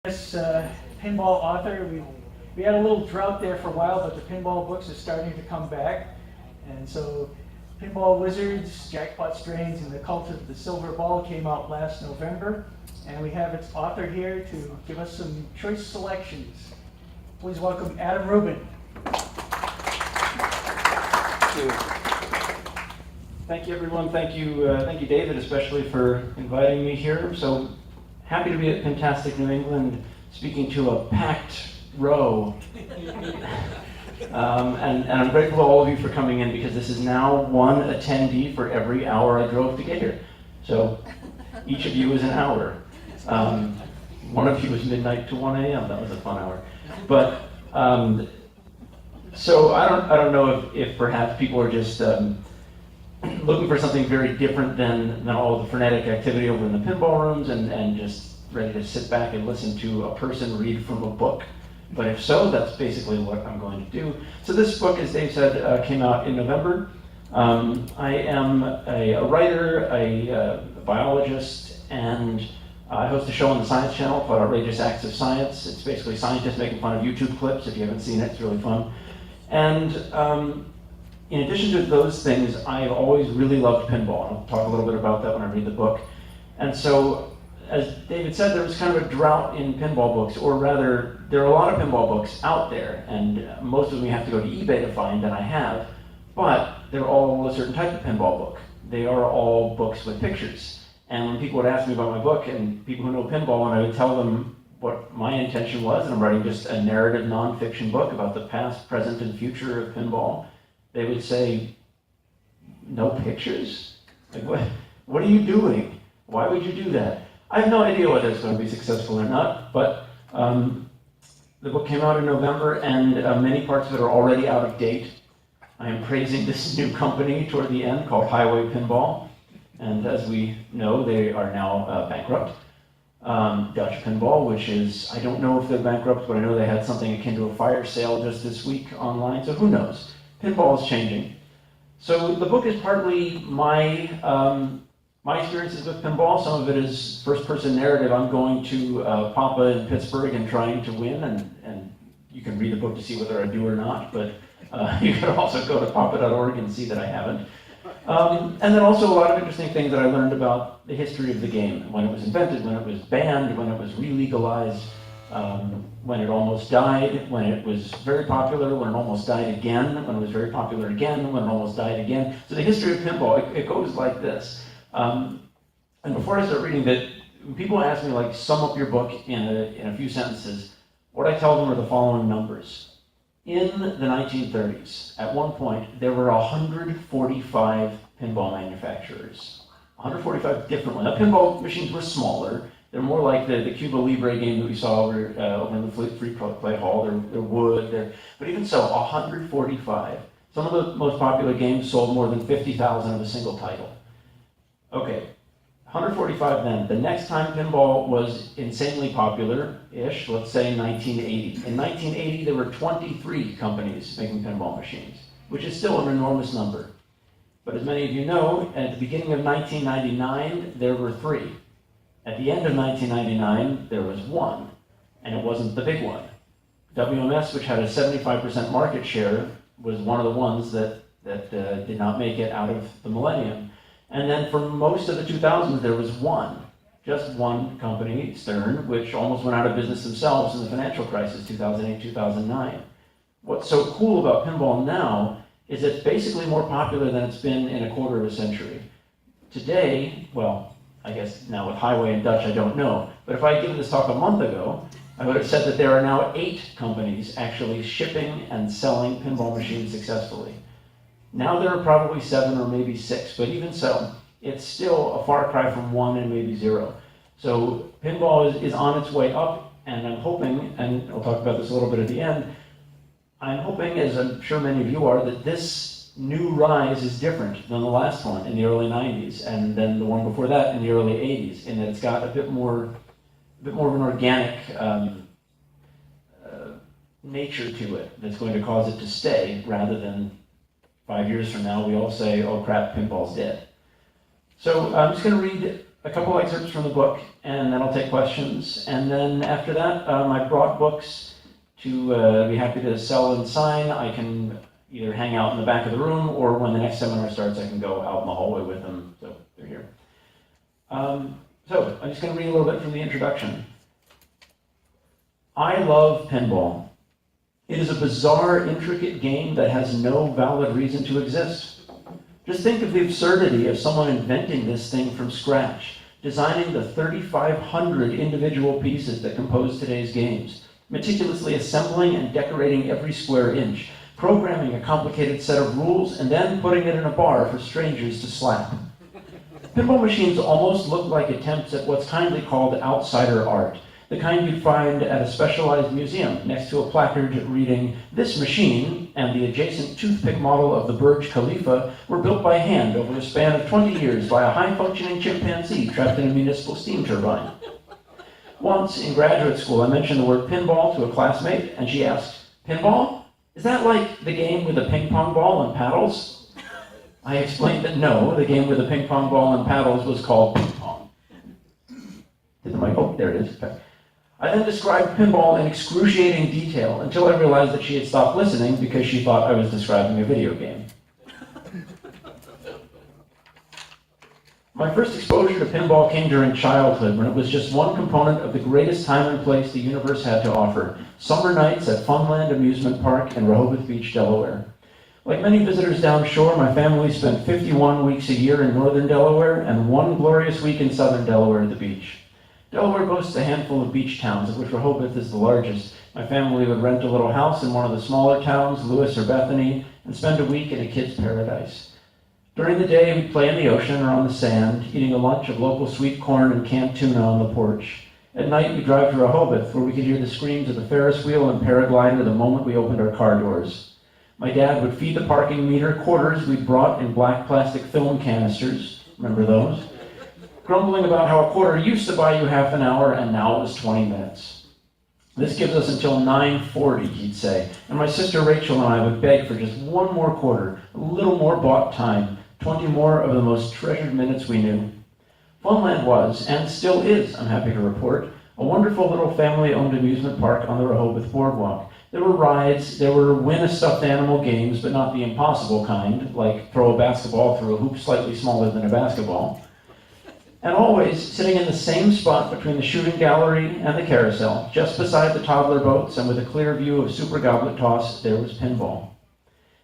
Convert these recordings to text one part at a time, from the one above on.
This pinball author, we had a little drought there for a while, but the pinball books are starting to come back. And so Pinball Wizards, Jackpots, Drains, and the Cult of the Silver Ball came out last November. And we have its author here to give us some choice selections. Please welcome Adam Ruben. Thank you, everyone. Thank you, David, especially for inviting me here. So happy to be at Pintastic, New England, speaking to a packed row. And I'm grateful to all of you for coming in, because this is now one attendee for every hour I drove to get here. So each of you is an hour. One of you was midnight to 1 a.m. That was a fun hour. But so I don't know if perhaps people are just looking for something very different than all the frenetic activity over in the pinball rooms and just ready to sit back and listen to a person read from a book. But if so, that's basically what I'm going to do. So this book, as Dave said, came out in November. I am a writer, a biologist, and I host a show on the Science Channel called Outrageous Acts of Science. It's basically scientists making fun of YouTube clips. If you haven't seen it, it's really fun. And in addition to those things, I've always really loved pinball. I'll talk a little bit about that when I read the book. And so, as David said, there was kind of a drought in pinball books, or rather, there are a lot of pinball books out there, and most of them you have to go to eBay to find, and I have, but they're all a certain type of pinball book. They are all books with pictures. And when people would ask me about my book, and people who know pinball, and I would tell them what my intention was, and I'm writing just a narrative nonfiction book about the past, present, and future of pinball, they would say, no pictures? Like, what are you doing? Why would you do that? I have no idea whether it's going to be successful or not, but the book came out in November, and many parts of it are already out of date. I am praising this new company toward the end called Highway Pinball, and as we know, they are now bankrupt. Dutch Pinball, which is, I don't know if they're bankrupt, but I know they had something akin to a fire sale just this week online, so who knows? Pinball is changing. So the book is partly my experiences with pinball. Some of it is first-person narrative. I'm going to Papa in Pittsburgh and trying to win, and you can read the book to see whether I do or not, but you can also go to papa.org and see that I haven't. And then also a lot of interesting things that I learned about the history of the game, when it was invented, when it was banned, when it was re-legalized, when it almost died, when it was very popular, when it almost died again, when it was very popular again, when it almost died again. So the history of pinball, it goes like this. And before I start reading that, when people ask me, like, sum up your book in a few sentences, what I tell them are the following numbers. In the 1930s, at one point, there were 145 pinball manufacturers. 145 different ones. Now, pinball machines were smaller. They're more like the Cuba Libre game that we saw over in the Free Play Hall. They're wood. But even so, 145. Some of the most popular games sold more than 50,000 of a single title. Okay, 145 then. The next time pinball was insanely popular-ish, let's say 1980. In 1980, there were 23 companies making pinball machines, which is still an enormous number. But as many of you know, at the beginning of 1999, there were 3. At the end of 1999, there was 1, and it wasn't the big one. WMS, which had a 75% market share, was one of the ones that did not make it out of the millennium. And then for most of the 2000s, there was just one company, Stern, which almost went out of business themselves in the financial crisis, 2008, 2009. What's so cool about pinball now is it's basically more popular than it's been in a quarter of a century. Today, well, I guess now with Highway and Dutch, I don't know, but if I had given this talk a month ago, I would have said that there are now 8 companies actually shipping and selling pinball machines successfully. Now there are probably 7 or maybe 6, but even so, it's still a far cry from 1 and maybe 0. So pinball is on its way up, and I'm hoping, and I'll talk about this a little bit at the end, I'm hoping, as I'm sure many of you are, that this new rise is different than the last one in the early 90s, and then the one before that in the early 80s, in that it's got a bit more of an organic nature to it that's going to cause it to stay, rather than 5 years from now we all say, oh crap, pinball's dead. So I'm just going to read a couple excerpts from the book, and then I'll take questions. And then after that, I brought books to be happy to sell and sign. I can either hang out in the back of the room, or when the next seminar starts, I can go out in the hallway with them. So they're here. So I'm just going to read a little bit from the introduction. I love pinball. It is a bizarre, intricate game that has no valid reason to exist. Just think of the absurdity of someone inventing this thing from scratch, designing the 3,500 individual pieces that compose today's games, meticulously assembling and decorating every square inch, programming a complicated set of rules, and then putting it in a bar for strangers to slap. Pinball machines almost look like attempts at what's kindly called outsider art, the kind you'd find at a specialized museum next to a placard reading, "This machine and the adjacent toothpick model of the Burj Khalifa were built by hand over a span of 20 years by a high-functioning chimpanzee trapped in a municipal steam turbine." Once, in graduate school, I mentioned the word pinball to a classmate, and she asked, "Pinball? Is that like the game with a ping pong ball and paddles?" I explained that no, the game with a ping pong ball and paddles was called ping pong. Did the mic? Oh, there it is. Okay. I then described pinball in excruciating detail until I realized that she had stopped listening because she thought I was describing a video game. My first exposure to pinball came during childhood, when it was just one component of the greatest time and place the universe had to offer: summer nights at Funland Amusement Park in Rehoboth Beach, Delaware. Like many visitors down shore, my family spent 51 weeks a year in northern Delaware and one glorious week in southern Delaware at the beach. Delaware boasts a handful of beach towns, of which Rehoboth is the largest. My family would rent a little house in one of the smaller towns, Lewis or Bethany, and spend a week in a kid's paradise. During the day, we'd play in the ocean or on the sand, eating a lunch of local sweet corn and canned tuna on the porch. At night, we'd drive to Rehoboth, where we could hear the screams of the Ferris wheel and paraglider the moment we opened our car doors. My dad would feed the parking meter quarters we'd brought in black plastic film canisters. Remember those? Grumbling about how a quarter used to buy you half an hour and now it was 20 minutes. This gives us until 9:40, he'd say, and my sister Rachel and I would beg for just one more quarter, a little more bought time, 20 more of the most treasured minutes we knew. Funland was, and still is, I'm happy to report, a wonderful little family-owned amusement park on the Rehoboth Boardwalk. There were rides, there were win a stuffed animal games, but not the impossible kind, like throw a basketball through a hoop slightly smaller than a basketball. And always, sitting in the same spot between the shooting gallery and the carousel, just beside the toddler boats and with a clear view of Super Goblet Toss, there was pinball.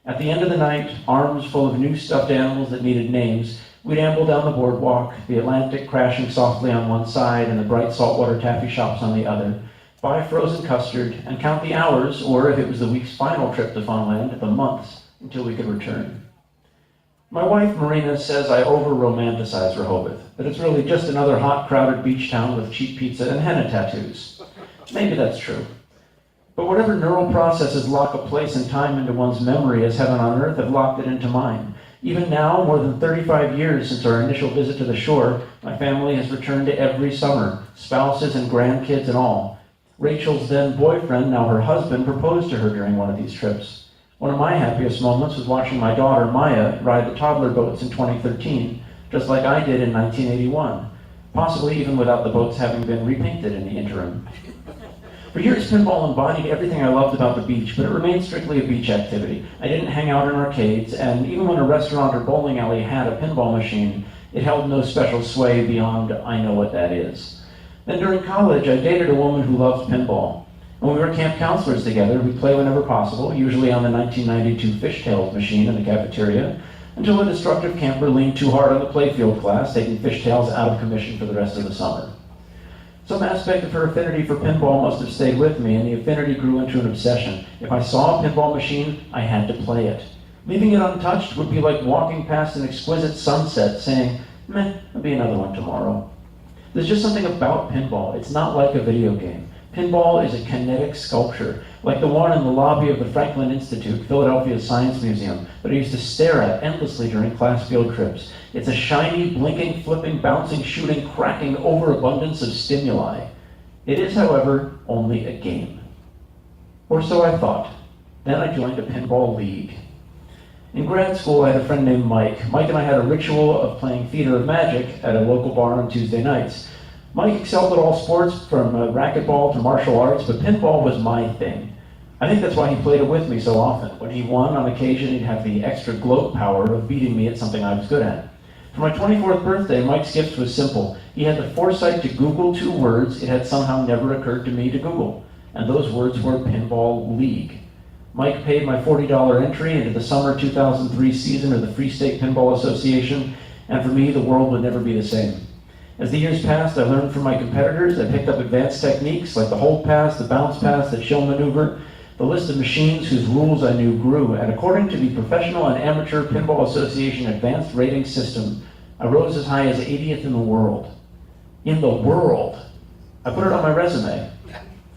At the end of the night, arms full of new stuffed animals that needed names, we'd amble down the boardwalk, the Atlantic crashing softly on one side and the bright saltwater taffy shops on the other, buy frozen custard, and count the hours, or if it was the week's final trip to Funland, the months, until we could return. My wife, Marina, says I over-romanticize Rehoboth, that it's really just another hot, crowded beach town with cheap pizza and henna tattoos. Maybe that's true. But whatever neural processes lock a place and time into one's memory as heaven on earth have locked it into mine. Even now, more than 35 years since our initial visit to the shore, my family has returned to every summer, spouses and grandkids and all. Rachel's then boyfriend, now her husband, proposed to her during one of these trips. One of my happiest moments was watching my daughter, Maya, ride the toddler boats in 2013, just like I did in 1981, possibly even without the boats having been repainted in the interim. For years, pinball embodied everything I loved about the beach, but it remained strictly a beach activity. I didn't hang out in arcades, and even when a restaurant or bowling alley had a pinball machine, it held no special sway beyond, I know what that is. Then during college, I dated a woman who loved pinball. When we were camp counselors together, we'd play whenever possible, usually on the 1992 Fishtails machine in the cafeteria, until a destructive camper leaned too hard on the playfield class, taking Fishtails out of commission for the rest of the summer. Some aspect of her affinity for pinball must have stayed with me, and the affinity grew into an obsession. If I saw a pinball machine, I had to play it. Leaving it untouched would be like walking past an exquisite sunset, saying, meh, there'll be another one tomorrow. There's just something about pinball. It's not like a video game. Pinball is a kinetic sculpture, like the one in the lobby of the Franklin Institute, Philadelphia's Science Museum, that I used to stare at endlessly during class field trips. It's a shiny, blinking, flipping, bouncing, shooting, cracking overabundance of stimuli. It is, however, only a game. Or so I thought. Then I joined a pinball league. In grad school, I had a friend named Mike. Mike and I had a ritual of playing theater of magic at a local bar on Tuesday nights. Mike excelled at all sports, from racquetball to martial arts, but pinball was my thing. I think that's why he played it with me so often. When he won, on occasion, he'd have the extra gloat power of beating me at something I was good at. For my 24th birthday, Mike's gift was simple. He had the foresight to Google 2 words it had somehow never occurred to me to Google, and those words were Pinball League. Mike paid my $40 entry into the summer 2003 season of the Free State Pinball Association, and for me, the world would never be the same. As the years passed, I learned from my competitors. I picked up advanced techniques like the hold pass, the bounce pass, the chill maneuver. The list of machines whose rules I knew grew, and according to the Professional and Amateur Pinball Association Advanced Rating System, I rose as high as 80th in the world. In the world! I put it on my resume.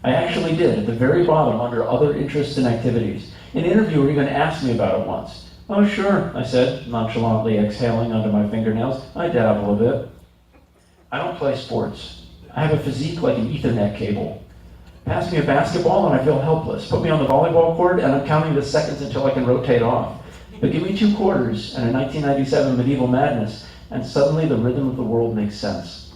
I actually did, at the very bottom, under other interests and activities. An interviewer even asked me about it once. "Oh, sure," I said, nonchalantly exhaling onto my fingernails. "I dabble a bit." I don't play sports. I have a physique like an Ethernet cable. Pass me a basketball and I feel helpless. Put me on the volleyball court and I'm counting the seconds until I can rotate off. But give me 2 quarters and a 1997 Medieval Madness, and suddenly the rhythm of the world makes sense.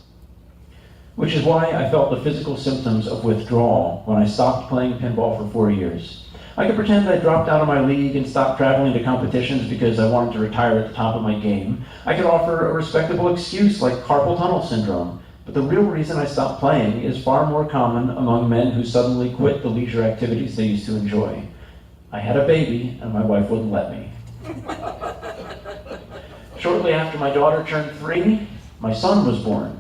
Which is why I felt the physical symptoms of withdrawal when I stopped playing pinball for 4 years. I could pretend I dropped out of my league and stopped traveling to competitions because I wanted to retire at the top of my game. I could offer a respectable excuse like carpal tunnel syndrome. But the real reason I stopped playing is far more common among men who suddenly quit the leisure activities they used to enjoy. I had a baby, and my wife wouldn't let me. Shortly after my daughter turned 3, my son was born.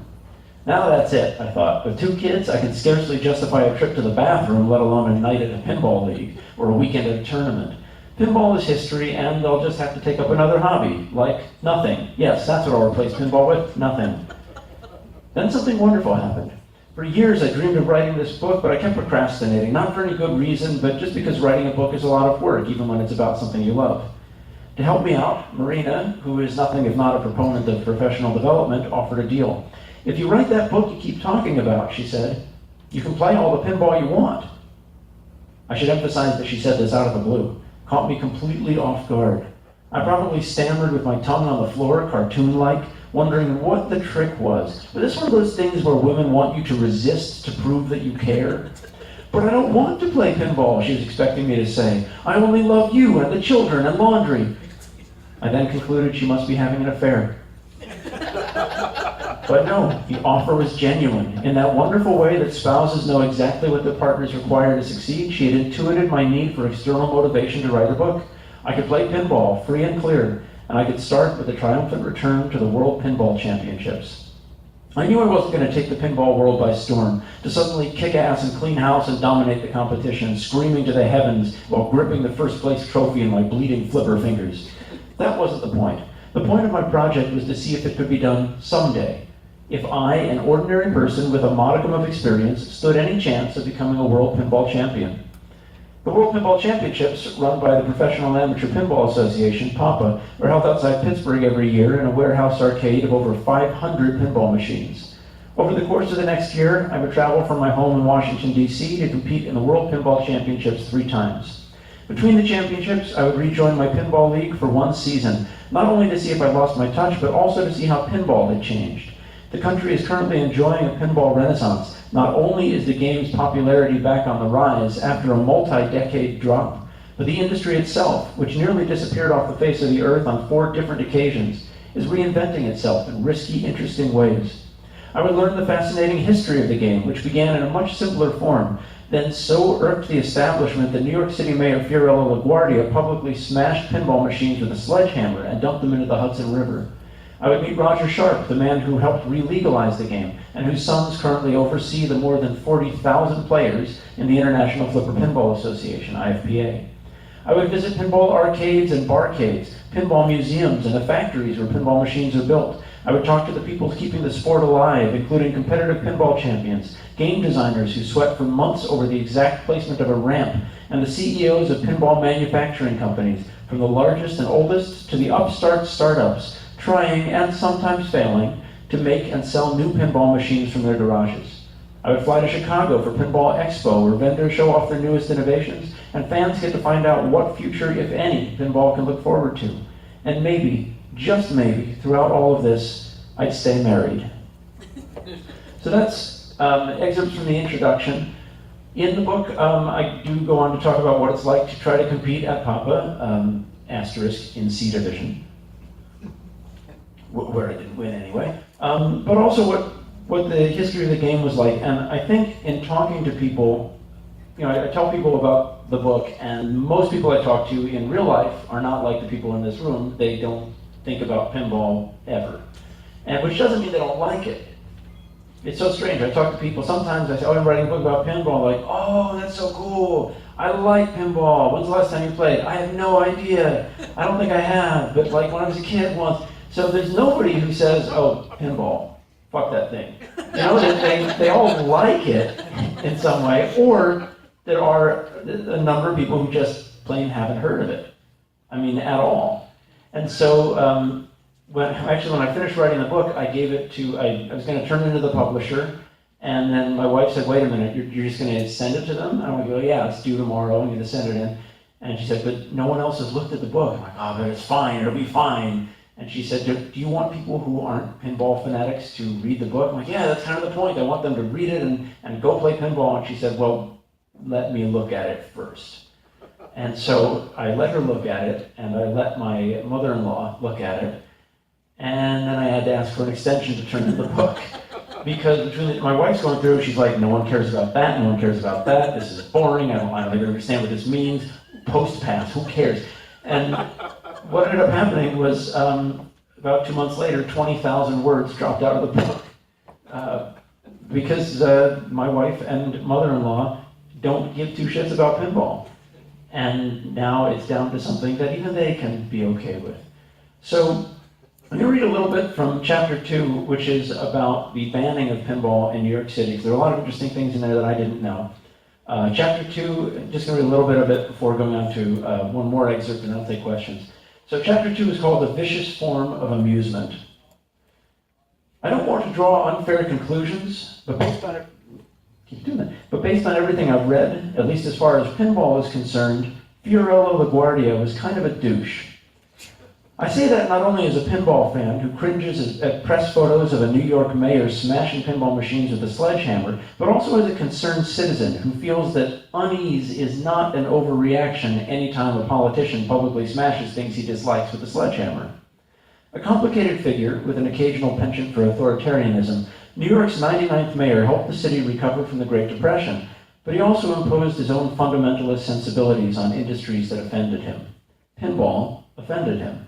Now that's it, I thought. With 2 kids, I can scarcely justify a trip to the bathroom, let alone a night at a pinball league or a weekend at a tournament. Pinball is history, and I'll just have to take up another hobby, like nothing. Yes, that's what I'll replace pinball with, nothing. Then something wonderful happened. For years I dreamed of writing this book, but I kept procrastinating, not for any good reason, but just because writing a book is a lot of work, even when it's about something you love. To help me out, Marina, who is nothing if not a proponent of professional development, offered a deal. "If you write that book you keep talking about," she said, "you can play all the pinball you want." I should emphasize that she said this out of the blue. Caught me completely off guard. I probably stammered with my tongue on the floor, cartoon-like, wondering what the trick was. Was this one of those things where women want you to resist to prove that you care? "But I don't want to play pinball," she was expecting me to say. "I only love you and the children and laundry." I then concluded she must be having an affair. But no, the offer was genuine. In that wonderful way that spouses know exactly what their partners require to succeed, she had intuited my need for external motivation to write a book. I could play pinball, free and clear, and I could start with a triumphant return to the World Pinball Championships. I knew I wasn't going to take the pinball world by storm, to suddenly kick ass and clean house and dominate the competition, screaming to the heavens while gripping the first place trophy in my bleeding flipper fingers. That wasn't the point. The point of my project was to see if it could be done someday. If I, an ordinary person with a modicum of experience, stood any chance of becoming a World Pinball Champion. The World Pinball Championships, run by the Professional and Amateur Pinball Association, PAPA, are held outside Pittsburgh every year in a warehouse arcade of over 500 pinball machines. Over the course of the next year, I would travel from my home in Washington, D.C. to compete in the World Pinball Championships 3 times. Between the championships, I would rejoin my pinball league for 1 season, not only to see if I lost my touch, but also to see how pinball had changed. The country is currently enjoying a pinball renaissance. Not only is the game's popularity back on the rise after a multi-decade drop, but the industry itself, which nearly disappeared off the face of the earth on 4 different occasions, is reinventing itself in risky, interesting ways. I would learn the fascinating history of the game, which began in a much simpler form, then so irked the establishment that New York City Mayor Fiorello LaGuardia publicly smashed pinball machines with a sledgehammer and dumped them into the Hudson River. I would meet Roger Sharp, the man who helped re-legalize the game, and whose sons currently oversee the more than 40,000 players in the International Flipper Pinball Association, IFPA. I would visit pinball arcades and barcades, pinball museums, and the factories where pinball machines are built. I would talk to the people keeping the sport alive, including competitive pinball champions, game designers who sweat for months over the exact placement of a ramp, and the CEOs of pinball manufacturing companies, from the largest and oldest to the upstart startups, trying, and sometimes failing, to make and sell new pinball machines from their garages. I would fly to Chicago for Pinball Expo, where vendors show off their newest innovations, and fans get to find out what future, if any, pinball can look forward to. And maybe, just maybe, throughout all of this, I'd stay married. So that's excerpts from the introduction. In the book, I do go on to talk about what it's like to try to compete at Papa, asterisk, in C Division, where I didn't win anyway, but also what the history of the game was like. And I think in talking to people, I tell people about the book, and most people I talk to in real life are not like the people in this room. They don't think about pinball ever, and which doesn't mean they don't like it. It's so strange. I talk to people, sometimes I say, oh, I'm writing a book about pinball, like, oh, that's so cool. I like pinball. When's the last time you played? I have no idea. I don't think I have, but like when I was a kid once. So there's nobody who says, oh, pinball, fuck that thing. They all like it in some way, or there are a number of people who just plain haven't heard of it. I mean, at all. And so, when I finished writing the book, I gave it to, I was going to turn it into the publisher, and then my wife said, wait a minute, you're just going to send it to them? And I go, yeah, it's due tomorrow, I'm going to send it in. And she said, but no one else has looked at the book. I'm like, oh, but it's fine, it'll be fine. And she said, do you want people who aren't pinball fanatics to read the book? I'm like, yeah, that's kind of the point. I want them to read it and go play pinball. And she said, well, let me look at it first. And so I let her look at it, and I let my mother-in-law look at it. And then I had to ask for an extension to turn in the book. Because my wife's going through, she's like, no one cares about that, no one cares about that, this is boring, I don't even understand what this means, post-pass, who cares? And what ended up happening was, about 2 months later, 20,000 words dropped out of the book. Because my wife and mother-in-law don't give two shits about pinball. And now it's down to something that even they can be okay with. So, let me read a little bit from chapter 2, which is about the banning of pinball in New York City. There are a lot of interesting things in there that I didn't know. Chapter 2, just going to read a little bit of it before going on to one more excerpt, and I'll take questions. So chapter 2 is called The Vicious Form of Amusement. I don't want to draw unfair conclusions, but based on everything I've read, at least as far as pinball is concerned, Fiorello LaGuardia was kind of a douche. I say that not only as a pinball fan who cringes at press photos of a New York mayor smashing pinball machines with a sledgehammer, but also as a concerned citizen who feels that unease is not an overreaction anytime a politician publicly smashes things he dislikes with a sledgehammer. A complicated figure with an occasional penchant for authoritarianism, New York's 99th mayor helped the city recover from the Great Depression, but he also imposed his own fundamentalist sensibilities on industries that offended him. Pinball offended him.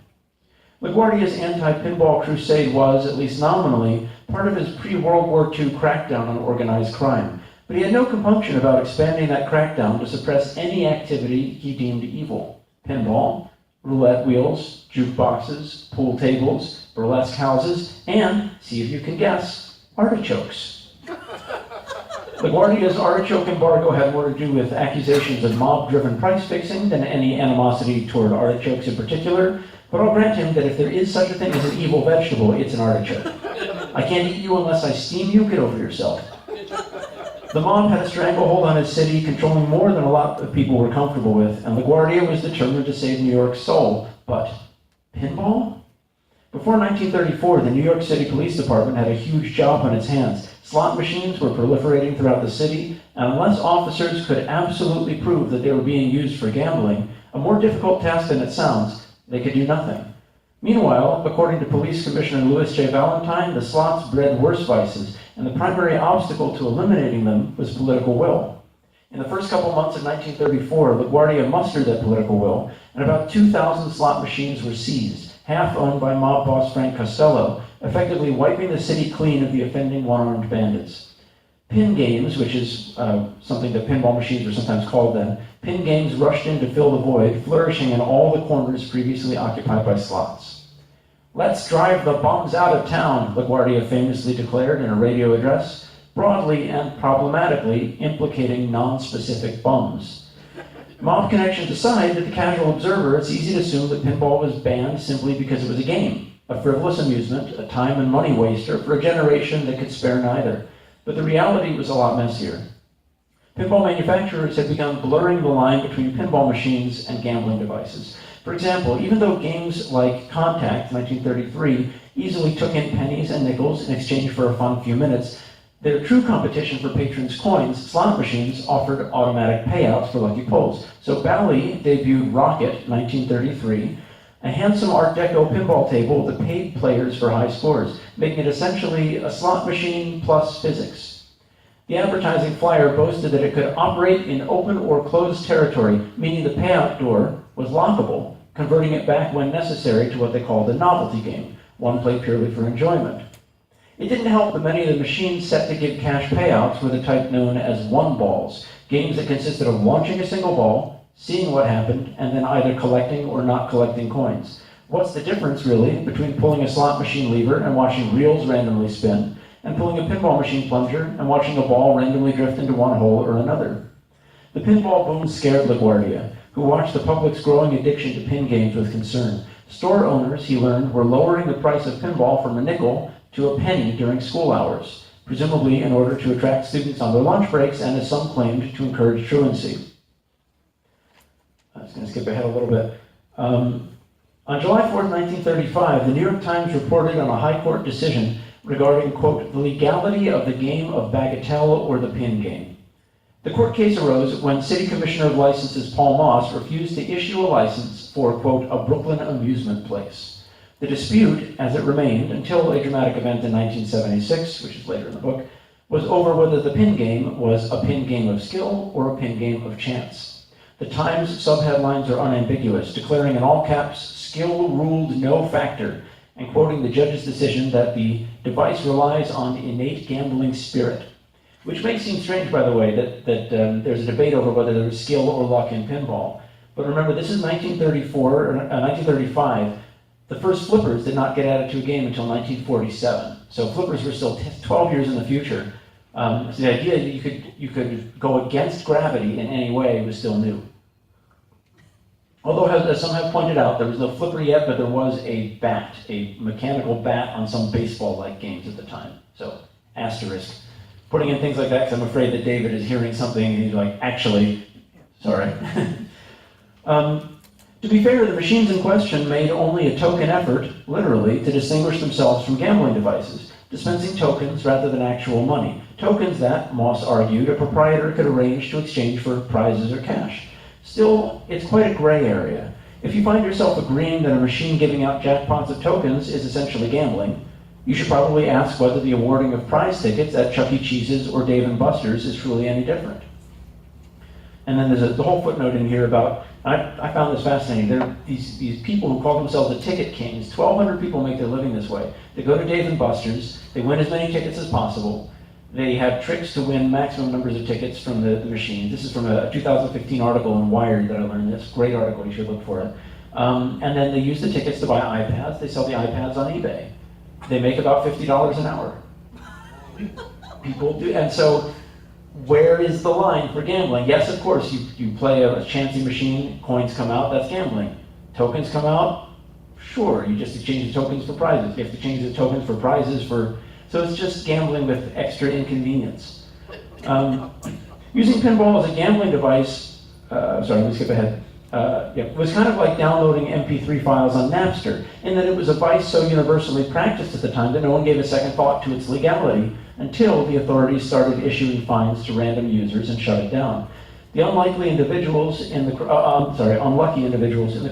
LaGuardia's anti-pinball crusade was, at least nominally, part of his pre-World War II crackdown on organized crime, but he had no compunction about expanding that crackdown to suppress any activity he deemed evil. Pinball, roulette wheels, jukeboxes, pool tables, burlesque houses, and, see if you can guess, artichokes. LaGuardia's artichoke embargo had more to do with accusations of mob-driven price fixing than any animosity toward artichokes in particular, but I'll grant him that if there is such a thing as an evil vegetable, it's an artichoke. I can't eat you unless I steam you, get over yourself. The mob had a stranglehold on his city, controlling more than a lot of people were comfortable with, and LaGuardia was determined to save New York's soul. But pinball? Before 1934, the New York City Police Department had a huge job on its hands. Slot machines were proliferating throughout the city, and unless officers could absolutely prove that they were being used for gambling, a more difficult task than it sounds, they could do nothing. Meanwhile, according to Police Commissioner Louis J. Valentine, the slots bred worse vices, and the primary obstacle to eliminating them was political will. In the first couple months of 1934, LaGuardia mustered that political will, and about 2,000 slot machines were seized, half owned by mob boss Frank Costello, effectively wiping the city clean of the offending one-armed bandits. Pin games, which is something that pinball machines were sometimes called then, pin games rushed in to fill the void, flourishing in all the corners previously occupied by slots. "Let's drive the bums out of town," LaGuardia famously declared in a radio address, broadly and problematically implicating non-specific bums. Mob connections aside, to the casual observer, it's easy to assume that pinball was banned simply because it was a game, a frivolous amusement, a time and money waster for a generation that could spare neither. But the reality was a lot messier. Pinball manufacturers have begun blurring the line between pinball machines and gambling devices. For example, even though games like Contact, 1933, easily took in pennies and nickels in exchange for a fun few minutes, their true competition for patrons' coins, slot machines, offered automatic payouts for lucky pulls. So Bally debuted Rocket, 1933, a handsome Art Deco pinball table that paid players for high scores, making it essentially a slot machine plus physics. The advertising flyer boasted that it could operate in open or closed territory, meaning the payout door was lockable, converting it back when necessary to what they called a novelty game, one played purely for enjoyment. It didn't help that many of the machines set to give cash payouts were the type known as one balls, games that consisted of launching a single ball, seeing what happened, and then either collecting or not collecting coins. What's the difference, really, between pulling a slot machine lever and watching reels randomly spin, and pulling a pinball machine plunger and watching a ball randomly drift into one hole or another? The pinball boom scared LaGuardia, who watched the public's growing addiction to pin games with concern. Store owners, he learned, were lowering the price of pinball from a nickel to a penny during school hours, presumably in order to attract students on their lunch breaks and, as some claimed, to encourage truancy. I was going to skip ahead a little bit. On July 4th, 1935, the New York Times reported on a high court decision regarding, quote, the legality of the game of bagatelle or the pin game. The court case arose when City Commissioner of Licenses Paul Moss refused to issue a license for, quote, a Brooklyn amusement place. The dispute, as it remained until a dramatic event in 1976, which is later in the book, was over whether the pin game was a pin game of skill or a pin game of chance. The Times subheadlines are unambiguous, declaring in all caps, skill ruled no factor, and quoting the judge's decision that the device relies on innate gambling spirit, which may seem strange, by the way, that there's a debate over whether there was skill or luck in pinball. But remember, this is 1935. The first flippers did not get added to a game until 1947. So flippers were still 12 years in the future. So the idea that you could go against gravity in any way was still new. Although, as some have pointed out, there was no flipper yet, but there was a bat, a mechanical bat on some baseball-like games at the time. So, asterisk. Putting in things like that, because I'm afraid that David is hearing something and he's like, actually, sorry. To be fair, the machines in question made only a token effort, literally, to distinguish themselves from gambling devices, dispensing tokens rather than actual money. Tokens that, Moss argued, a proprietor could arrange to exchange for prizes or cash. Still, it's quite a gray area. If you find yourself agreeing that a machine giving out jackpots of tokens is essentially gambling, you should probably ask whether the awarding of prize tickets at Chuck E. Cheese's or Dave & Buster's is truly any different. And then there's the whole footnote in here about, I found this fascinating, there are these people who call themselves the ticket kings. 1,200 people make their living this way. They go to Dave & Buster's, they win as many tickets as possible, they have tricks to win maximum numbers of tickets from the machines. This is from a 2015 article in Wired that I learned this. Great article, you should look for it. And then they use the tickets to buy iPads. They sell the iPads on eBay. They make about $50 an hour. People do, and so where is the line for gambling? Yes, of course, you play a chancy machine, coins come out, that's gambling. Tokens come out, sure, you just exchange the tokens for prizes. You have to change the tokens for prizes so it's just gambling with extra inconvenience. Using pinball as a gambling device, sorry, let me skip ahead. Was kind of like downloading MP3 files on Napster, in that it was a vice so universally practiced at the time that no one gave a second thought to its legality until the authorities started issuing fines to random users and shut it down. The unlucky individuals in the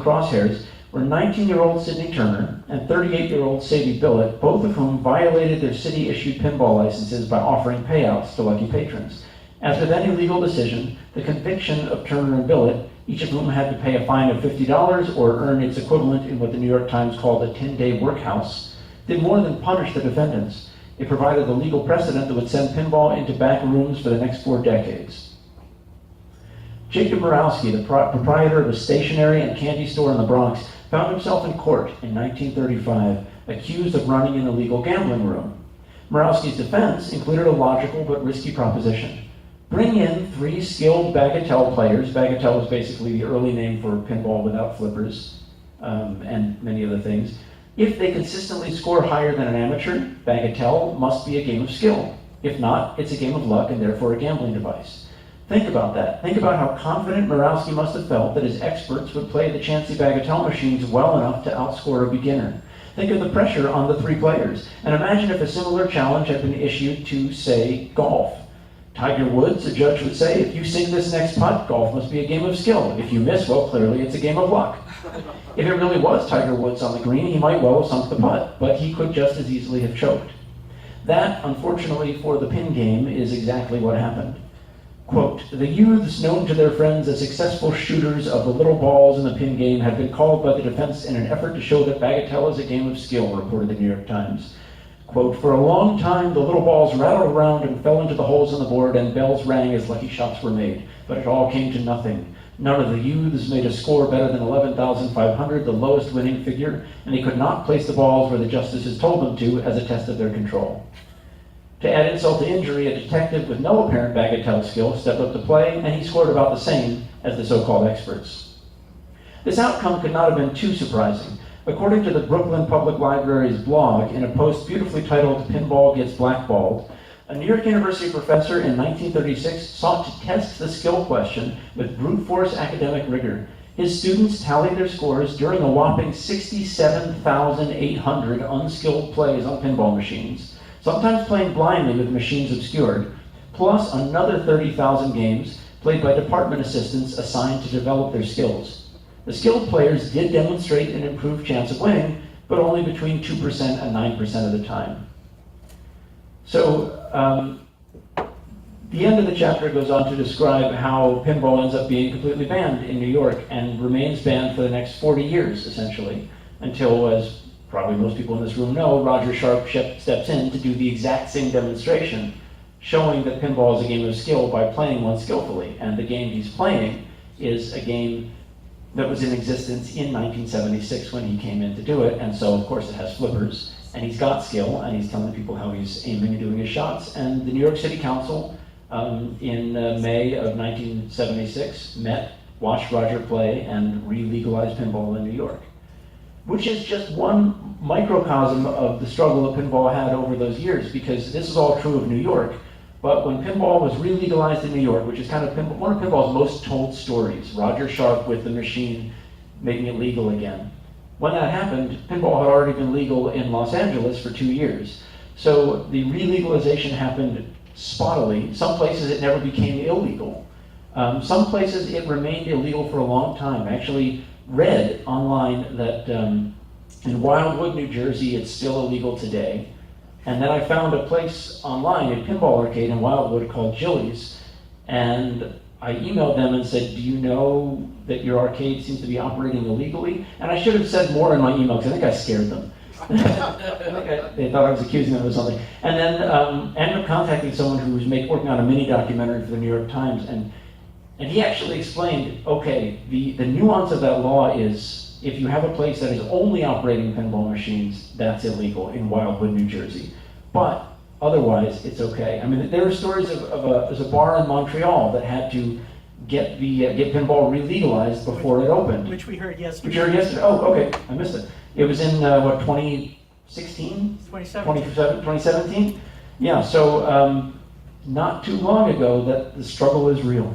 crosshairs were 19-year-old Sidney Turner and 38-year-old Sadie Billett, both of whom violated their city-issued pinball licenses by offering payouts to lucky patrons. As with any legal decision, the conviction of Turner and Billett, each of whom had to pay a fine of $50 or earn its equivalent in what the New York Times called a 10-day workhouse, did more than punish the defendants. It provided the legal precedent that would send pinball into back rooms for the next 4 decades. Jacob Murawski, the proprietor of a stationery and candy store in the Bronx, found himself in court in 1935, accused of running an illegal gambling room. Murawski's defense included a logical but risky proposition. Bring in 3 skilled bagatelle players. Bagatelle was basically the early name for pinball without flippers, and many other things. If they consistently score higher than an amateur, bagatelle must be a game of skill. If not, it's a game of luck and therefore a gambling device. Think about that. Think about how confident Murawski must have felt that his experts would play the chancy bagatelle machines well enough to outscore a beginner. Think of the pressure on the three players, and imagine if a similar challenge had been issued to, say, golf. Tiger Woods, a judge would say, if you sink this next putt, golf must be a game of skill. If you miss, well, clearly it's a game of luck. If it really was Tiger Woods on the green, he might well have sunk the putt, but he could just as easily have choked. That, unfortunately for the pin game, is exactly what happened. Quote, the youths known to their friends as successful shooters of the little balls in the pin game had been called by the defense in an effort to show that bagatelle is a game of skill, reported the New York Times. Quote, for a long time, the little balls rattled around and fell into the holes in the board, and bells rang as lucky shots were made. But it all came to nothing. None of the youths made a score better than 11,500, the lowest winning figure, and they could not place the balls where the justices told them to as a test of their control. To add insult to injury, a detective with no apparent bagatelle skill stepped up to play, and he scored about the same as the so-called experts. This outcome could not have been too surprising. According to the Brooklyn Public Library's blog, in a post beautifully titled Pinball Gets Blackballed, a New York University professor in 1936 sought to test the skill question with brute force academic rigor. His students tallied their scores during a whopping 67,800 unskilled plays on pinball machines, sometimes playing blindly with machines obscured, plus another 30,000 games played by department assistants assigned to develop their skills. The skilled players did demonstrate an improved chance of winning, but only between 2% and 9% of the time. So, the end of the chapter goes on to describe how pinball ends up being completely banned in New York and remains banned for the next 40 years, essentially, until, as probably most people in this room know, Roger Sharp steps in to do the exact same demonstration, showing that pinball is a game of skill by playing one skillfully. And the game he's playing is a game that was in existence in 1976 when he came in to do it, and so of course it has flippers, and he's got skill, and he's telling people how he's aiming and doing his shots. And the New York City Council in May of 1976 met, watched Roger play, and re-legalized pinball in New York, which is just one microcosm of the struggle that pinball had over those years, because this is all true of New York. But when pinball was re-legalized in New York, which is kind of one of pinball's most told stories, Roger Sharp with the machine making it legal again. When that happened, pinball had already been legal in Los Angeles for 2 years. So the re-legalization happened spottily. Some places it never became illegal. Some places it remained illegal for a long time. I actually read online that in Wildwood, New Jersey, it's still illegal today. And then I found a place online, a pinball arcade in Wildwood called Jilly's, and I emailed them and said, do you know that your arcade seems to be operating illegally? And I should have said more in my email, because I think I scared them. They thought I was accusing them of something. And then ended up contacting someone who was working on a mini documentary for the New York Times, and he actually explained, okay, the nuance of that law is, if you have a place that is only operating pinball machines, that's illegal in Wildwood, New Jersey. But otherwise, it's okay. I mean, there are stories there's a bar in Montreal that had to get pinball re-legalized before it opened. Which we heard yesterday. Which you heard yesterday? Oh, okay, I missed it. It was in, 2016? 2017? Yeah, so not too long ago that the struggle is real.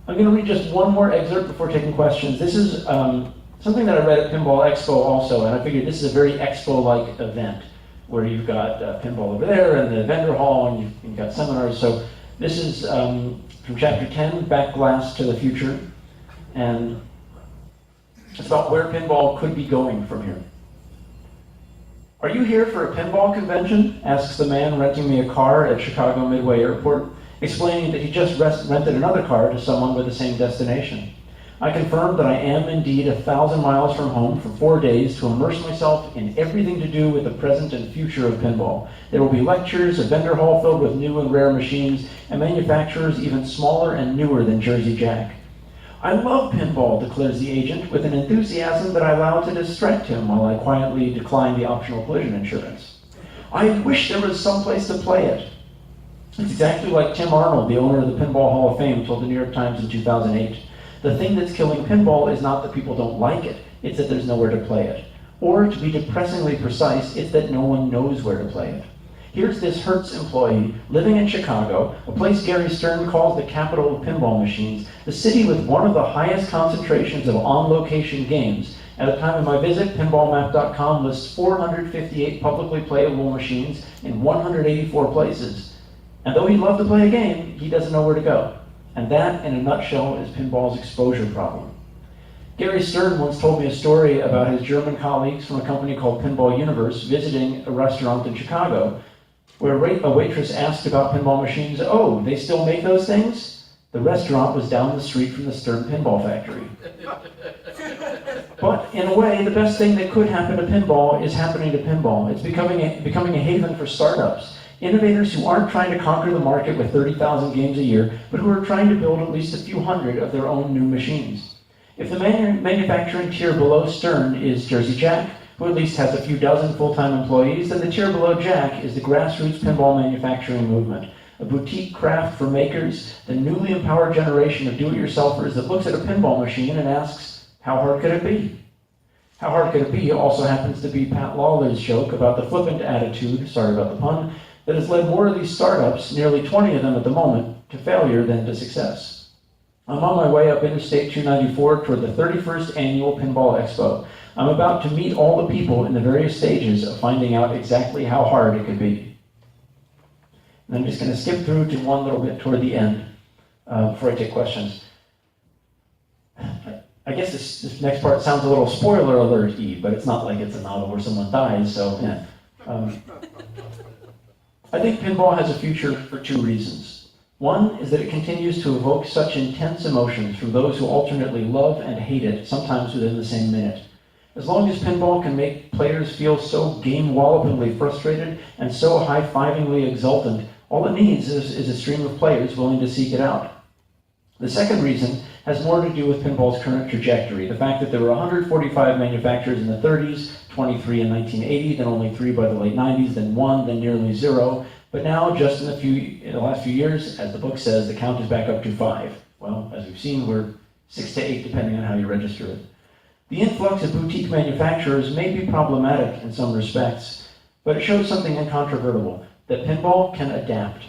I'm going to read just one more excerpt before taking questions. This is something that I read at Pinball Expo also, and I figured this is a very expo-like event where you've got pinball over there and the vendor hall, and you've got seminars. So this is from chapter 10, Back Glass to the Future, and it's about where pinball could be going from here. Are you here for a pinball convention? Asks the man renting me a car at Chicago Midway Airport, explaining that he just rented another car to someone with the same destination. I confirmed that I am indeed 1,000 miles from home for 4 days to immerse myself in everything to do with the present and future of pinball. There will be lectures, a vendor hall filled with new and rare machines, and manufacturers even smaller and newer than Jersey Jack. I love pinball, declares the agent, with an enthusiasm that I allow to distract him while I quietly decline the optional collision insurance. I wish there was some place to play it. It's exactly like Tim Arnold, the owner of the Pinball Hall of Fame, told the New York Times in 2008. The thing that's killing pinball is not that people don't like it, it's that there's nowhere to play it. Or, to be depressingly precise, it's that no one knows where to play it. Here's this Hertz employee living in Chicago, a place Gary Stern calls the capital of pinball machines, the city with one of the highest concentrations of on-location games. At the time of my visit, pinballmap.com lists 458 publicly playable machines in 184 places. And though he'd love to play a game, he doesn't know where to go. And that, in a nutshell, is pinball's exposure problem. Gary Stern once told me a story about his German colleagues from a company called Pinball Universe visiting a restaurant in Chicago, where a waitress asked about pinball machines. "Oh, they still make those things?" The restaurant was down the street from the Stern Pinball Factory. But in a way, the best thing that could happen to pinball is happening to pinball. It's becoming a haven for startups. Innovators who aren't trying to conquer the market with 30,000 games a year, but who are trying to build at least a few hundred of their own new machines. If the manufacturing tier below Stern is Jersey Jack, who at least has a few dozen full-time employees, then the tier below Jack is the grassroots pinball manufacturing movement, a boutique craft for makers, the newly empowered generation of do-it-yourselfers that looks at a pinball machine and asks, how hard could it be? How hard could it be also happens to be Pat Lawler's joke about the flippant attitude, sorry about the pun, that has led more of these startups, nearly 20 of them at the moment, to failure than to success. I'm on my way up Interstate 294 toward the 31st Annual Pinball Expo. I'm about to meet all the people in the various stages of finding out exactly how hard it could be. And I'm just going to skip through to one little bit toward the end before I take questions. I guess this next part sounds a little spoiler alert-y, but it's not like it's a novel where someone dies, so yeah. I think pinball has a future for two reasons. One is that it continues to evoke such intense emotions from those who alternately love and hate it, sometimes within the same minute. As long as pinball can make players feel so game-wallopingly frustrated and so high-fivingly exultant, all it needs is a stream of players willing to seek it out. The second reason has more to do with pinball's current trajectory, the fact that there were 145 manufacturers in the 30s, 23 in 1980, then only 3 by the late 90s, then 1, then nearly 0. But now, just in the last few years, as the book says, the count is back up to 5. Well, as we've seen, we're 6 to 8, depending on how you register it. The influx of boutique manufacturers may be problematic in some respects, but it shows something incontrovertible, that pinball can adapt.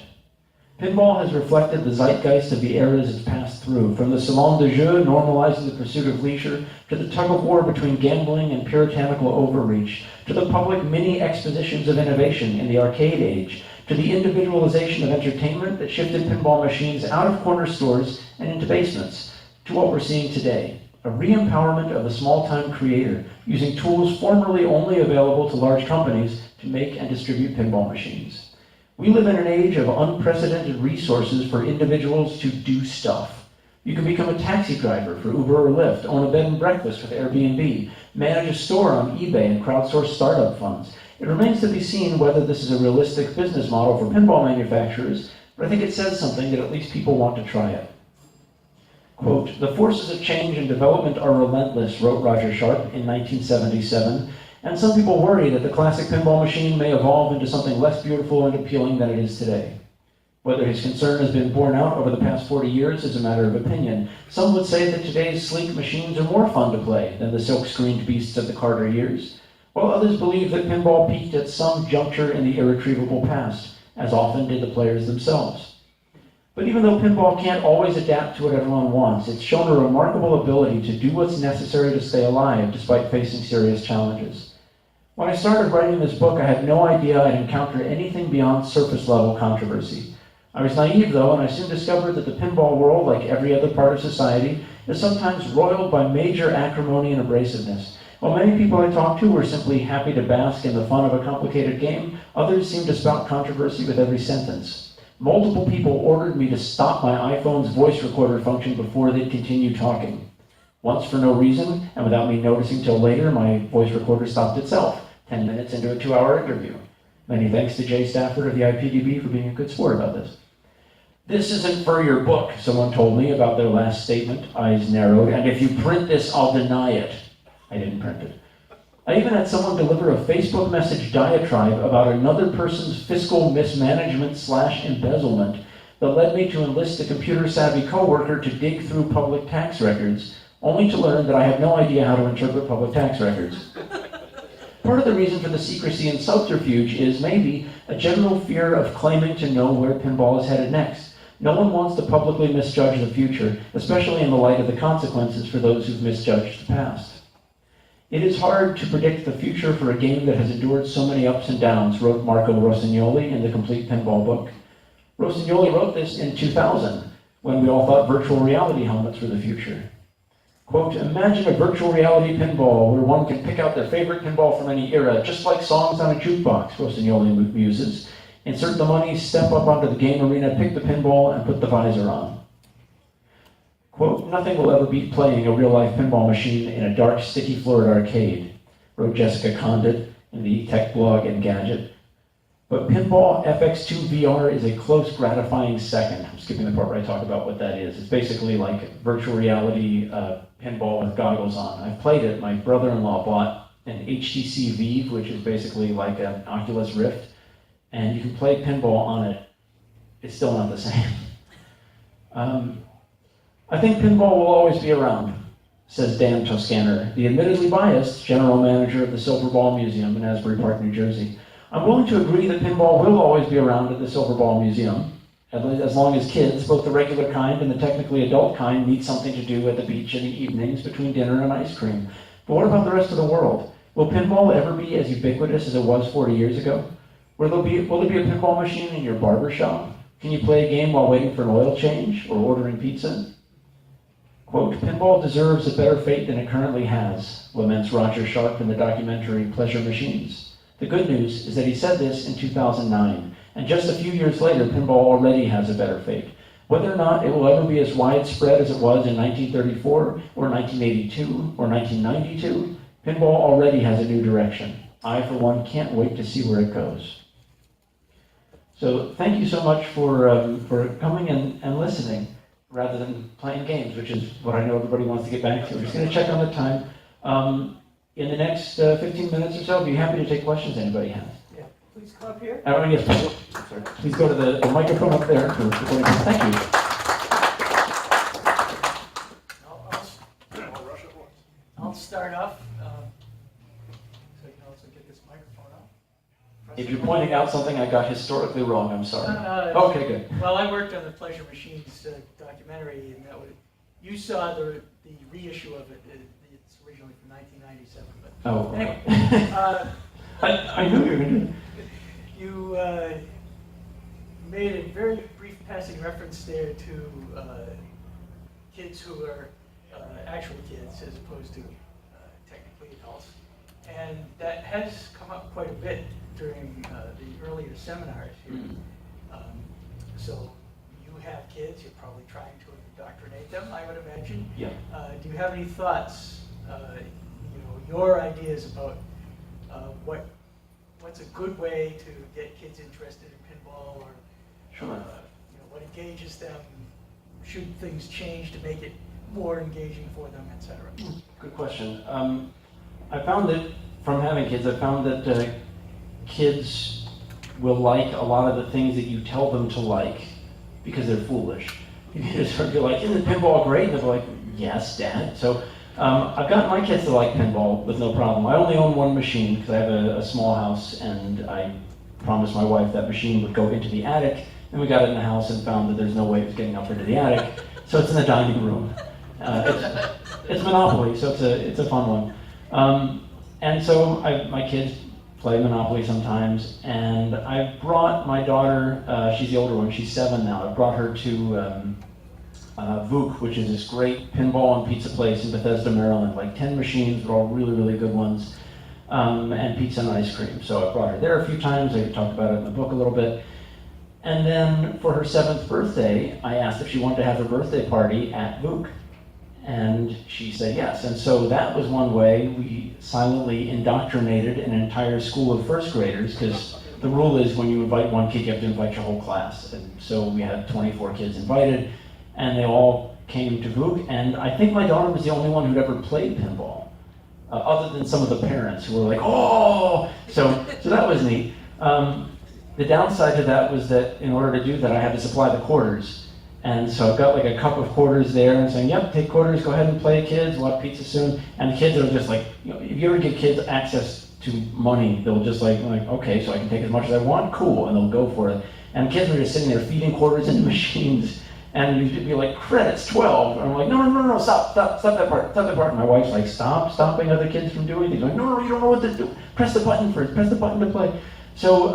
Pinball has reflected the zeitgeist of the eras it's passed through, from the salon de jeu normalizing the pursuit of leisure, to the tug-of-war between gambling and puritanical overreach, to the public mini-expositions of innovation in the arcade age, to the individualization of entertainment that shifted pinball machines out of corner stores and into basements, to what we're seeing today, a re-empowerment of the small-time creator, using tools formerly only available to large companies to make and distribute pinball machines. We live in an age of unprecedented resources for individuals to do stuff. You can become a taxi driver for Uber or Lyft, own a bed and breakfast with Airbnb, manage a store on eBay and crowdsource startup funds. It remains to be seen whether this is a realistic business model for pinball manufacturers, but I think it says something that at least people want to try it. Quote, "The forces of change and development are relentless," wrote Roger Sharp in 1977, and some people worry that the classic pinball machine may evolve into something less beautiful and appealing than it is today. Whether his concern has been borne out over the past 40 years is a matter of opinion. Some would say that today's sleek machines are more fun to play than the silk-screened beasts of the Carter years, while others believe that pinball peaked at some juncture in the irretrievable past, as often did the players themselves. But even though pinball can't always adapt to what everyone wants, it's shown a remarkable ability to do what's necessary to stay alive despite facing serious challenges. When I started writing this book, I had no idea I'd encounter anything beyond surface-level controversy. I was naive, though, and I soon discovered that the pinball world, like every other part of society, is sometimes roiled by major acrimony and abrasiveness. While many people I talked to were simply happy to bask in the fun of a complicated game, others seemed to spout controversy with every sentence. Multiple people ordered me to stop my iPhone's voice recorder function before they'd continue talking. Once, for no reason, and without me noticing till later, my voice recorder stopped itself, 10 minutes into a 2-hour interview. Many thanks to Jay Stafford of the IPDB for being a good sport about this. "This isn't for your book," someone told me about their last statement, eyes narrowed, "and if you print this, I'll deny it." I didn't print it. I even had someone deliver a Facebook message diatribe about another person's fiscal mismanagement/embezzlement that led me to enlist a computer-savvy coworker to dig through public tax records, only to learn that I have no idea how to interpret public tax records. Part of the reason for the secrecy and subterfuge is maybe a general fear of claiming to know where pinball is headed next. No one wants to publicly misjudge the future, especially in the light of the consequences for those who've misjudged the past. It is hard to predict the future for a game that has endured so many ups and downs, wrote Marco Rossignoli in the Complete Pinball book. Rossignoli wrote this in 2000, when we all thought virtual reality helmets were the future. Quote, imagine a virtual reality pinball where one can pick out their favorite pinball from any era, just like songs on a jukebox, Rossignoli muses. Insert the money, step up onto the game arena, pick the pinball, and put the visor on. Quote, nothing will ever beat playing a real-life pinball machine in a dark, sticky-floored arcade, wrote Jessica Condit in the tech blog Engadget. But Pinball FX2 VR is a close, gratifying second. I'm skipping the part where I talk about what that is. It's basically like virtual reality pinball with goggles on. I've played it. My brother-in-law bought an HTC Vive, which is basically like an Oculus Rift, and you can play pinball on it. It's still not the same. I think pinball will always be around, says Dan Toscaner, the admittedly biased general manager of the Silver Ball Museum in Asbury Park, New Jersey. I'm willing to agree that pinball will always be around at the Silver Ball Museum, as long as kids, both the regular kind and the technically adult kind, need something to do at the beach in the evenings between dinner and ice cream. But what about the rest of the world? Will pinball ever be as ubiquitous as it was 40 years ago? Will there be a pinball machine in your barber shop? Can you play a game while waiting for an oil change or ordering pizza? Quote, pinball deserves a better fate than it currently has, laments Roger Sharp in the documentary Pleasure Machines. The good news is that he said this in 2009, and just a few years later, pinball already has a better fate. Whether or not it will ever be as widespread as it was in 1934, or 1982, or 1992, pinball already has a new direction. I, for one, can't wait to see where it goes. So thank you so much for coming and listening, rather than playing games, which is what I know everybody wants to get back to. We're just going to check on the time. In the next 15 minutes or so, I'll be happy to take questions anybody has. Yeah, please come up here. Yes, please go to the microphone up there. Thank you. I'll start off, so you can also get this microphone up. If you're pointing out something I got historically wrong, I'm sorry. Okay, good. Well, I worked on the Pleasure Machines documentary, and you saw the reissue of it. It's originally from 1997. But oh, anyway, I knew you were going to do it. You made a very brief passing reference there to kids who are actual kids as opposed to technically adults, and that has come up quite a bit during the earlier seminars here. So you have kids, you're probably trying to indoctrinate them, I would imagine. Yeah. Do you have any thoughts, your ideas about what's a good way to get kids interested in pinball, or sure. What engages them? Should things change to make it more engaging for them, etc.? Good question. I found that from having kids, I found that kids will like a lot of the things that you tell them to like because they're foolish. You're like, isn't pinball great? And they're like, yes, Dad. So I've gotten my kids to like pinball with no problem. I only own one machine because I have a small house, and I promised my wife that machine would go into the attic, and we got it in the house and found that there's no way it was getting up into the attic, so it's in the dining room. It's Monopoly, so it's a fun one. And so my kids play Monopoly sometimes, and I brought my daughter, she's the older one, she's 7 now, I brought her to Vuk, which is this great pinball and pizza place in Bethesda, Maryland, like 10 machines, they're all really, really good ones, and pizza and ice cream. So I brought her there a few times, I talked about it in the book a little bit. And then for her 7th birthday, I asked if she wanted to have her birthday party at Vuk. And she said yes. And so that was one way we silently indoctrinated an entire school of first graders, because the rule is when you invite one kid, you have to invite your whole class. And so we had 24 kids invited, and they all came to Vuk. And I think my daughter was the only one who'd ever played pinball, other than some of the parents who were like, oh! So that was neat. The downside to that was that in order to do that, I had to supply the quarters. And so I've got like a cup of quarters there and saying, yep, take quarters, go ahead and play, kids, we'll have pizza soon. And the kids are just like, if you ever give kids access to money. They'll just like, okay, so I can take as much as I want? Cool, and they'll go for it. And kids are just sitting there feeding quarters into machines, and you'd be like, credits, 12. And I'm like, no, stop that part. And my wife's like, stopping other kids from doing things. I'm like, no, you don't know what to do. Press the button first, press the button to play. So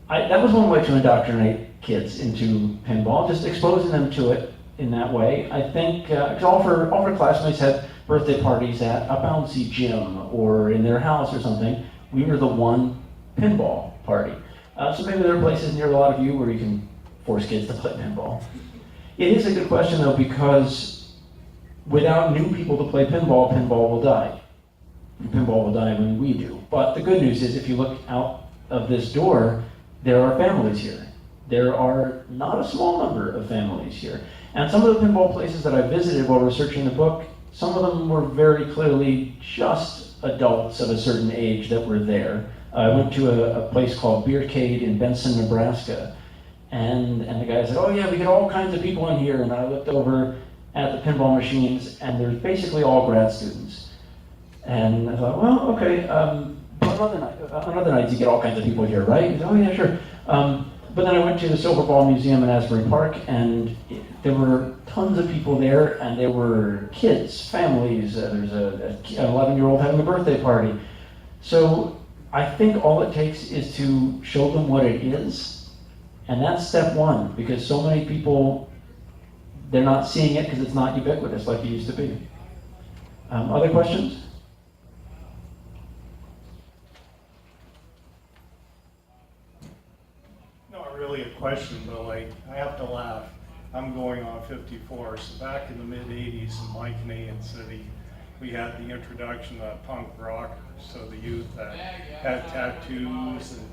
that was one way to indoctrinate kids into pinball, just exposing them to it in that way. I think, because all of her classmates had birthday parties at a bouncy gym or in their house or something. We were the one pinball party. So maybe there are places near a lot of you where you can force kids to play pinball. It is a good question though, because without new people to play pinball, pinball will die. Pinball will die when we do. But the good news is if you look out of this door, there are families here. There are not a small number of families here. And some of the pinball places that I visited while researching the book, some of them were very clearly just adults of a certain age that were there. I went to a place called Beercade in Benson, Nebraska. And the guy said, oh yeah, we get all kinds of people in here. And I looked over at the pinball machines, and there's basically all grad students. And I thought, well, okay, but on other nights you get all kinds of people here, right? He said, oh yeah, sure. But then I went to the Silver Ball Museum in Asbury Park, and there were tons of people there, and there were kids, families. There's an 11-year-old having a birthday party. So I think all it takes is to show them what it is, and that's step one, because so many people, they're not seeing it because it's not ubiquitous like it used to be. Other questions? Not really a question, but like, I have to laugh. I'm going on 54, so back in the mid-'80s in my Canadian city, we had the introduction of punk rockers, so the youth that had tattoos and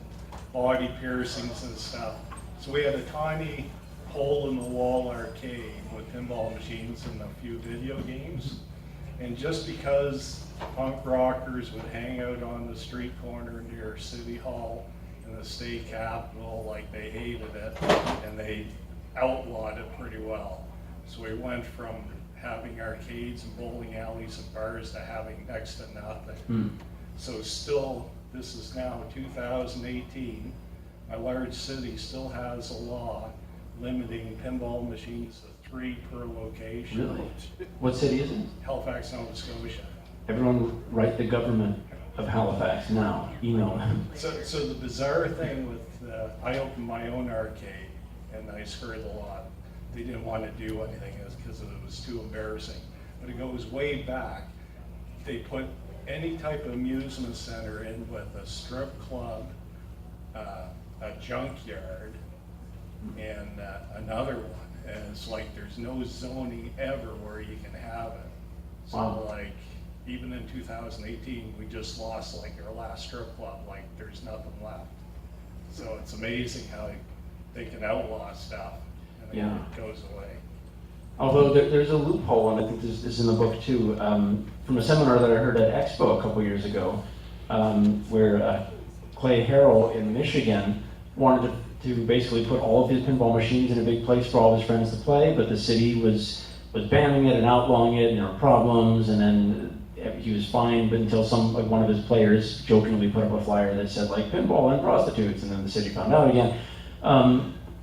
body piercings and stuff. So we had a tiny hole-in-the-wall arcade with pinball machines and a few video games. And just because punk rockers would hang out on the street corner near City Hall and the state capitol, like they hated it, and they outlawed it pretty well. So we went from having arcades and bowling alleys and bars to having next to nothing. So still, this is now 2018, my large city still has a law limiting pinball machines to 3 per location. Really? What city is it? Halifax, Nova Scotia. Everyone write the government of Halifax now. Email them. So the bizarre thing with, I opened my own arcade and I screwed the lot. They didn't want to do anything because it was too embarrassing. But it goes way back. They put any type of amusement center in with a strip club, a junkyard, and another one. And it's like there's no zoning ever where you can have it. So Wow. like, even in 2018, we just lost like our last strip club, like there's nothing left. So it's amazing how they can outlaw stuff and then Yeah. it goes away. Although there's a loophole, and I think this is in the book too, from a seminar that I heard at Expo a couple years ago, where Clay Harrell in Michigan wanted to basically put all of his pinball machines in a big place for all of his friends to play, but the city was banning it and outlawing it, and there were problems, and then he was fined, but until one of his players jokingly put up a flyer that said like pinball and prostitutes, and then the city found out again.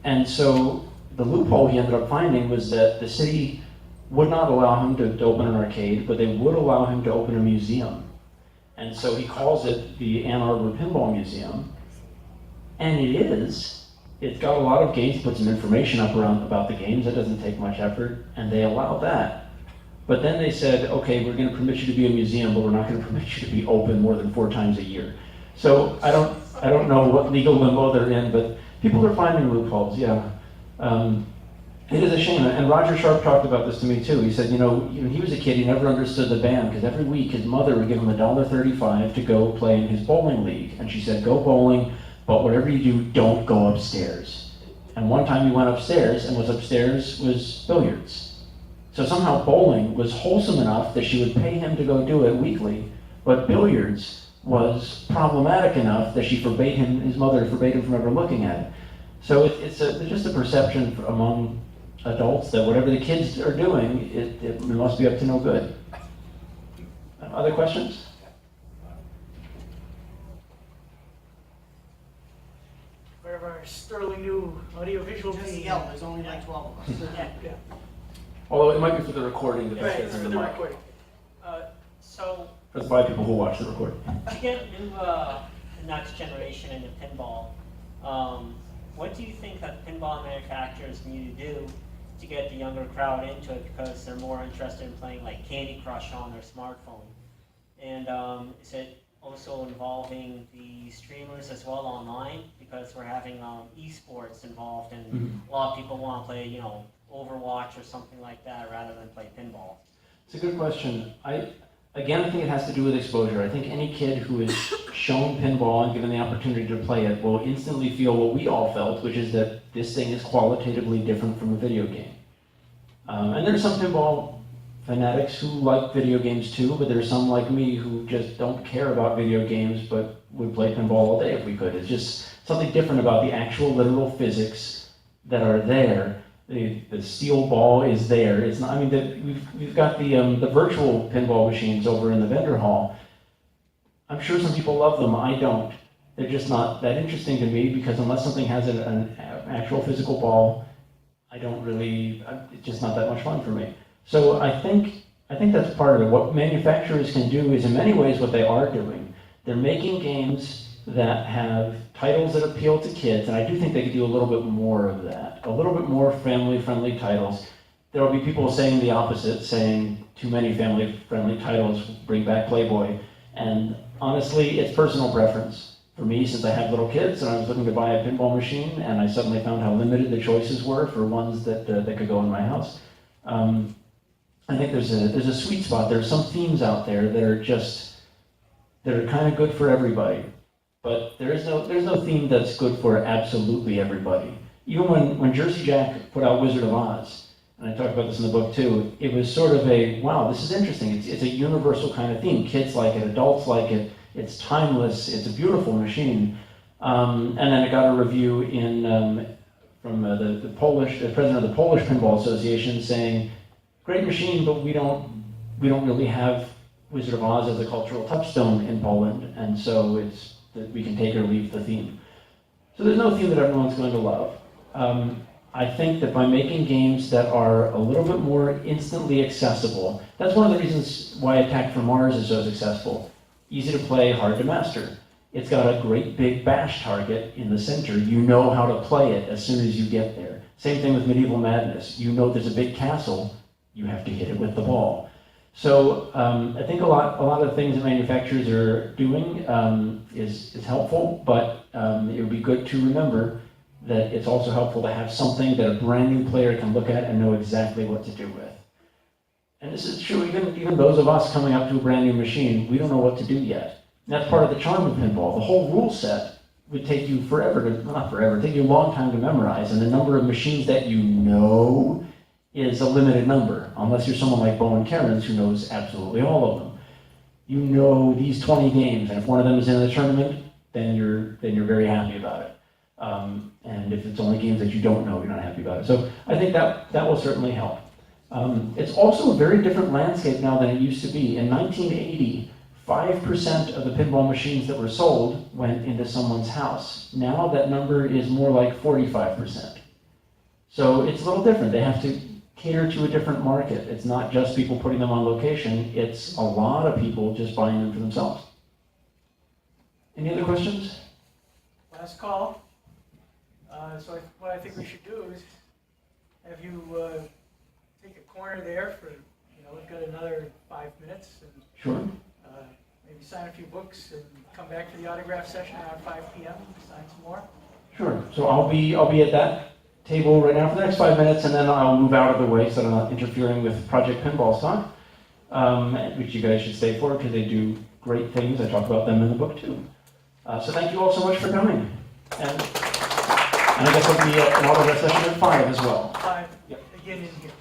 And so the loophole he ended up finding was that the city would not allow him to open an arcade, but they would allow him to open a museum. And so he calls it the Ann Arbor Pinball Museum. And it's got a lot of games, put some information up about the games. That doesn't take much effort, and they allowed that. But then they said, okay, we're going to permit you to be a museum, but we're not going to permit you to be open more than 4 times a year. So I don't know what legal limbo they're in, but people are finding loopholes. Yeah, it is a shame. And Roger Sharp talked about this to me too. He said, he was a kid, he never understood the ban because every week his mother would give him $1.35 to go play in his bowling league, and she said, go bowling, but whatever you do, don't go upstairs. And one time he went upstairs, and what's upstairs was billiards. So somehow bowling was wholesome enough that she would pay him to go do it weekly, but billiards was problematic enough that his mother forbade him from ever looking at it. So it's just a perception among adults that whatever the kids are doing, it must be up to no good. Other questions? of our sterling new audiovisual Just team. yell, there's only like 12 of us. Yeah, Although it might be for the recording that right, gets it's in for the the mic. recording. So, For the 5 people who watch the recording. to get new, next generation into pinball, what do you think that pinball manufacturers need to do to get the younger crowd into it, because they're more interested in playing like Candy Crush on their smartphone? And is it also involving the streamers as well online, because we're having esports involved, and a lot of people want to play, Overwatch or something like that rather than play pinball? It's a good question. I think it has to do with exposure. I think any kid who is shown pinball and given the opportunity to play it will instantly feel what we all felt, which is that this thing is qualitatively different from a video game. And there's some pinball fanatics who like video games too, but there's some like me who just don't care about video games but would play pinball all day if we could. It's just something different about the actual literal physics that are there. The steel ball is there. It's not. I mean, we've got the virtual pinball machines over in the vendor hall. I'm sure some people love them. I don't. They're just not that interesting to me, because unless something has an actual physical ball, I don't really. It's just not that much fun for me. So I think that's part of it. What manufacturers can do is, in many ways, what they are doing. They're making games that have titles that appeal to kids, and I do think they could do a little bit more of that, a little bit more family-friendly titles. There will be people saying the opposite, saying too many family-friendly titles bring back Playboy, and honestly, it's personal preference. For me, since I have little kids and I was looking to buy a pinball machine, and I suddenly found how limited the choices were for ones that could go in my house, I think there's a sweet spot. There's some themes out there that are kind of good for everybody. But there's no theme that's good for absolutely everybody. Even when Jersey Jack put out Wizard of Oz, and I talk about this in the book too, it was sort of a, wow, this is interesting. It's a universal kind of theme. Kids like it, adults like it, it's timeless, it's a beautiful machine. And then it got a review from the president of the Polish Pinball Association saying, great machine, but we don't really have Wizard of Oz as a cultural touchstone in Poland, and so it's that we can take or leave the theme. So there's no theme that everyone's going to love. I think that by making games that are a little bit more instantly accessible, that's one of the reasons why Attack from Mars is so successful. Easy to play, hard to master. It's got a great big bash target in the center. You know how to play it as soon as you get there. Same thing with Medieval Madness. You know there's a big castle, you have to hit it with the ball. So I think a lot of things that manufacturers are doing is helpful, but it would be good to remember that it's also helpful to have something that a brand new player can look at and know exactly what to do with. And this is true, even those of us coming up to a brand new machine, we don't know what to do yet. And that's part of the charm of pinball. The whole rule set would take you take you a long time to memorize, and the number of machines that you know is a limited number, unless you're someone like Bowen Cairns who knows absolutely all of them. You know these 20 games, and if one of them is in the tournament, then you're very happy about it. And if it's only games that you don't know, you're not happy about it. So I think that will certainly help. It's also a very different landscape now than it used to be. In 1980, 5% of the pinball machines that were sold went into someone's house. Now that number is more like 45%. So it's a little different. They have to cater to a different market. It's not just people putting them on location, it's a lot of people just buying them for themselves. Any other questions? Last call. So what I think we should do is have you take a corner there for, we've got another 5 minutes, and Sure. maybe sign a few books and come back to the autograph session around 5 p.m. sign some more. Sure. So I'll be at that table right now for the next 5 minutes, and then I'll move out of the way so that I'm not interfering with Project Pinball's talk, which you guys should stay for because they do great things. I talk about them in the book too. So thank you all so much for coming. And I guess I'll be at an autograph session at 5 as well. 5, Yep. again in here.